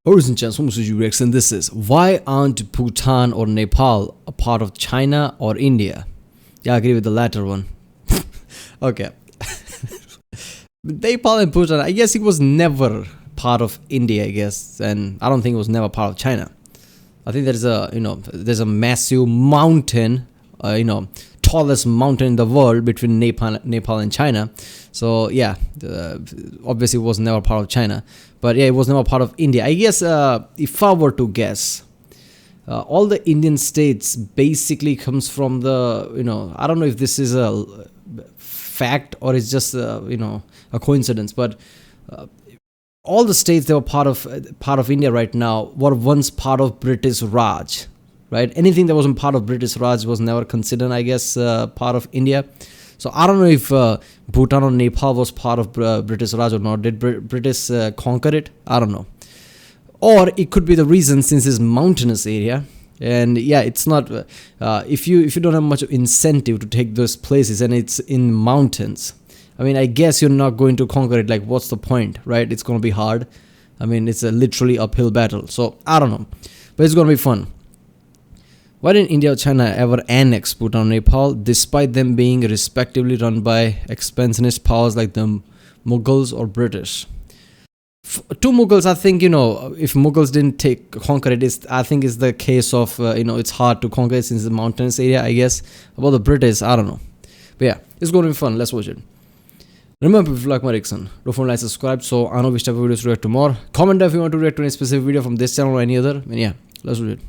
Ladies and gents, welcome to Rex, and this is why aren't Bhutan or Nepal a part of China or India? Yeah, I agree with the latter one. Okay. Nepal and Bhutan, I guess it was never part of India, I guess, and I don't think it was never part of China. I think there's a massive mountain, tallest mountain in the world between Nepal and China. So yeah, obviously it was never part of China, but yeah, it was never part of India. I guess if I were to guess, all the Indian states basically comes from the I don't know if this is a fact or it's just a coincidence, but all the states that were part of India right now were once part of British Raj, right? Anything that wasn't part of British Raj was never considered, I guess, part of India. So I don't know if Bhutan or Nepal was part of British Raj or not. Did British conquer it? I don't know. Or it could be the reason since it's mountainous area. And yeah, it's not if you don't have much incentive to take those places and it's in mountains. I mean, I guess you're not going to conquer it. Like, what's the point, right? It's going to be hard. I mean, it's a literally uphill battle. So I don't know, but it's going to be fun. Why didn't India or China ever annex Bhutan and Nepal, despite them being respectively run by expansionist powers like the Mughals or British? To Mughals, I think, if Mughals didn't conquer it, I think it's the case of, it's hard to conquer it since the mountainous area, I guess. About the British, I don't know. But yeah, it's going to be fun. Let's watch it. Remember, if you like my reaction, don't forget to like, subscribe, so I know which type of videos to react to more. Comment if you want to react to any specific video from this channel or any other. And yeah, let's do it.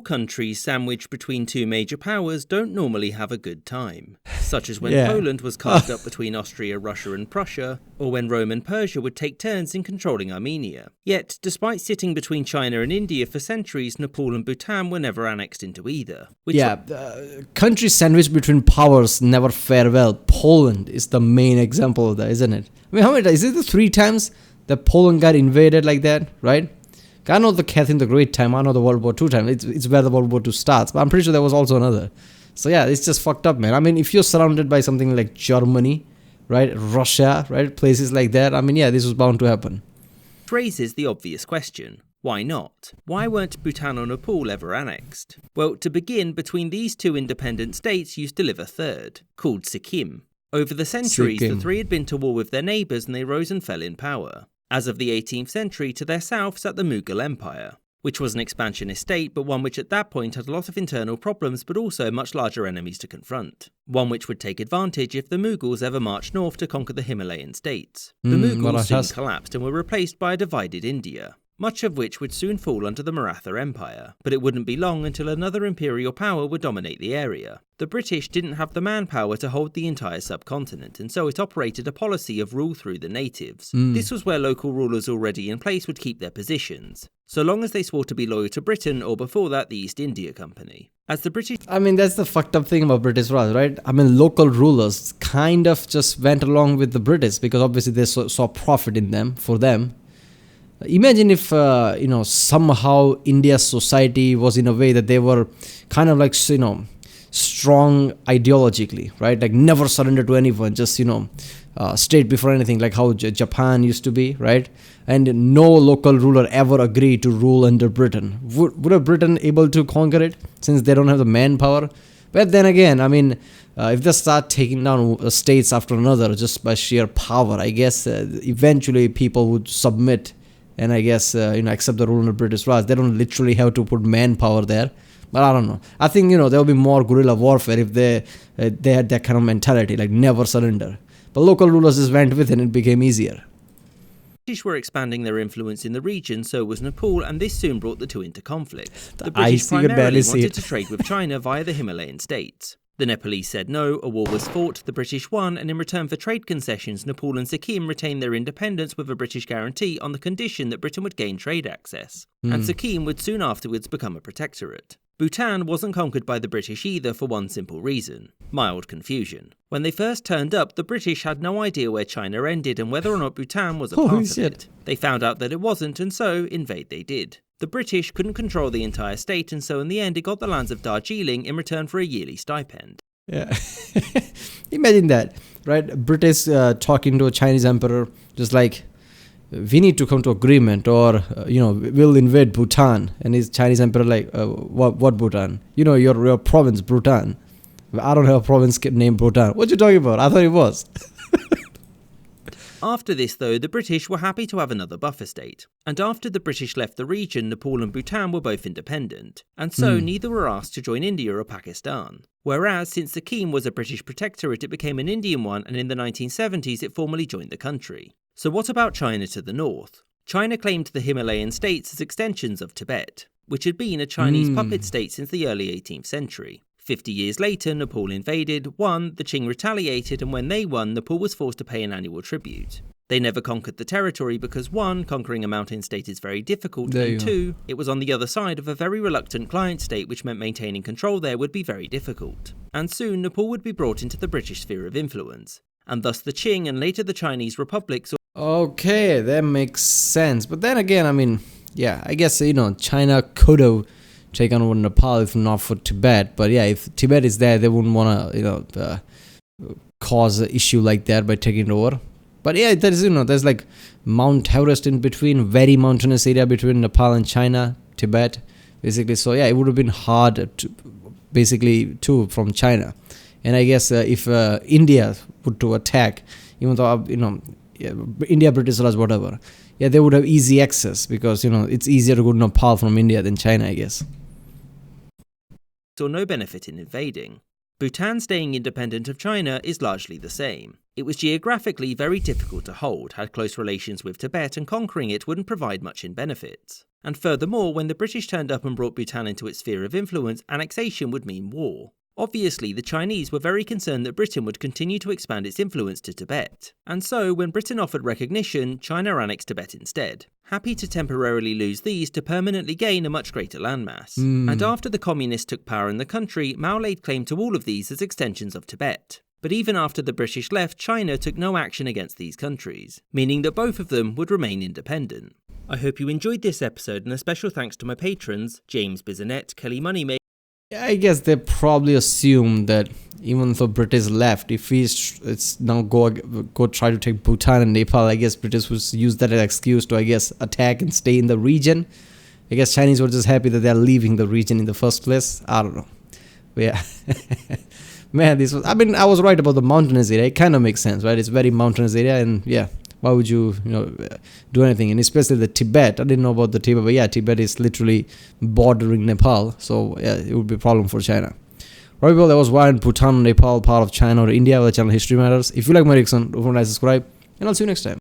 Countries sandwiched between two major powers don't normally have a good time, such as when Yeah. Poland was carved up between Austria, Russia and Prussia, or when Rome and Persia would take turns in controlling Armenia. Yet, despite sitting between China and India for centuries, Nepal and Bhutan were never annexed into either. Countries sandwiched between powers never fare well. Poland is the main example of that, isn't it? I mean, how many times? Is it the 3 times that Poland got invaded like that, right? I know the Catherine the Great time, I know the World War II time, it's where the World War II starts, but I'm pretty sure there was also another. So yeah, it's just fucked up, man. I mean, if you're surrounded by something like Germany, right, Russia, right, places like that, I mean, yeah, this was bound to happen. It raises the obvious question. Why not? Why weren't Bhutan or Nepal ever annexed? Well, to begin, between these two independent states used to live a third, called Sikkim. Over the centuries, the three had been to war with their neighbours and they rose and fell in power. As of the 18th century, to their south sat the Mughal Empire, which was an expansionist state, but one which at that point had a lot of internal problems but also much larger enemies to confront. One which would take advantage if the Mughals ever marched north to conquer the Himalayan states. The Mughals soon collapsed and were replaced by a divided India, much of which would soon fall under the Maratha Empire, but it wouldn't be long until another imperial power would dominate the area. The British didn't have the manpower to hold the entire subcontinent, and so it operated a policy of rule through the natives. This was where local rulers already in place would keep their positions, so long as they swore to be loyal to Britain or before that the East India Company. As the British... I mean, that's the fucked up thing about British Raj, right? I mean, local rulers kind of just went along with the British because obviously they saw profit in them, for them. Imagine if, somehow India's society was in a way that they were kind of like, strong ideologically, right? Like never surrender to anyone, just, straight before anything, like how Japan used to be, right? And no local ruler ever agreed to rule under Britain. Would a Britain able to conquer it since they don't have the manpower? But then again, I mean, if they start taking down states after another just by sheer power, I guess eventually people would submit and I guess, accept the rule of British Raj. They don't literally have to put manpower there. But I don't know. I think, there will be more guerrilla warfare if they had that kind of mentality, like never surrender. But local rulers just went with it and it became easier. The British were expanding their influence in the region, so was Nepal, and this soon brought the two into conflict. The British primarily wanted to trade with China via the Himalayan states. The Nepalese said no, a war was fought, the British won, and in return for trade concessions, Nepal and Sikkim retained their independence with a British guarantee on the condition that Britain would gain trade access. And Sikkim would soon afterwards become a protectorate. Bhutan wasn't conquered by the British either for one simple reason: mild confusion. When they first turned up, the British had no idea where China ended and whether or not Bhutan was a part of it. They found out that it wasn't, and so invade they did. The British couldn't control the entire state, and so in the end it got the lands of Darjeeling in return for a yearly stipend. Yeah. Imagine that, right? British talking to a Chinese emperor, just like, we need to come to agreement, or we'll invade Bhutan. And his Chinese emperor like, what Bhutan? Your province Bhutan. I don't have a province named Bhutan. What you talking about? I thought it was. After this, though, the British were happy to have another buffer state. And after the British left the region, Nepal and Bhutan were both independent, and so neither were asked to join India or Pakistan. Whereas, since Sikkim was a British protectorate, it became an Indian one, and in the 1970s it formally joined the country. So what about China to the north? China claimed the Himalayan states as extensions of Tibet, which had been a Chinese puppet state since the early 18th century. 50 years later, Nepal invaded, won, the Qing retaliated, and when they won, Nepal was forced to pay an annual tribute. They never conquered the territory because 1. Conquering a mountain state is very difficult, and 2. It was on the other side of a very reluctant client state, which meant maintaining control there would be very difficult. And soon, Nepal would be brought into the British sphere of influence, and thus the Qing and later the Chinese republics. Okay, that makes sense. But then again, I guess, China could have taken over Nepal if not for Tibet. But yeah, if Tibet is there, they wouldn't want to, cause an issue like that by taking it over. But yeah, there's like Mount Everest in between, very mountainous area between Nepal and China, Tibet, basically. So yeah, it would have been hard to from China. And I guess if India were to attack, even though, India, British Raj, whatever, yeah, they would have easy access because, it's easier to go to Nepal from India than China, I guess. Or no benefit in invading. Bhutan staying independent of China is largely the same. It was geographically very difficult to hold, had close relations with Tibet, and conquering it wouldn't provide much in benefits. And furthermore, when the British turned up and brought Bhutan into its sphere of influence, annexation would mean war. Obviously, the Chinese were very concerned that Britain would continue to expand its influence to Tibet. And so, when Britain offered recognition, China annexed Tibet instead, happy to temporarily lose these to permanently gain a much greater landmass. And after the communists took power in the country, Mao laid claim to all of these as extensions of Tibet. But even after the British left, China took no action against these countries, meaning that both of them would remain independent. I hope you enjoyed this episode, and a special thanks to my patrons, James Bisonet, Kelly Moneymaker. I guess they probably assume that even though British left, if it's now go try to take Bhutan and Nepal, I guess British would use that as excuse to, I guess, attack and stay in the region. I guess Chinese were just happy that they're leaving the region in the first place. I don't know. But yeah. Man, I was right about the mountainous area. It kind of makes sense, right? It's very mountainous area, and yeah, why would you, do anything? And especially the Tibet. I didn't know about the Tibet, but yeah, Tibet is literally bordering Nepal, so yeah, it would be a problem for China. Right, people, that was why Bhutan, Nepal, part of China or India, with the channel History Matters. If you like my reaction, don't forget to subscribe, and I'll see you next time.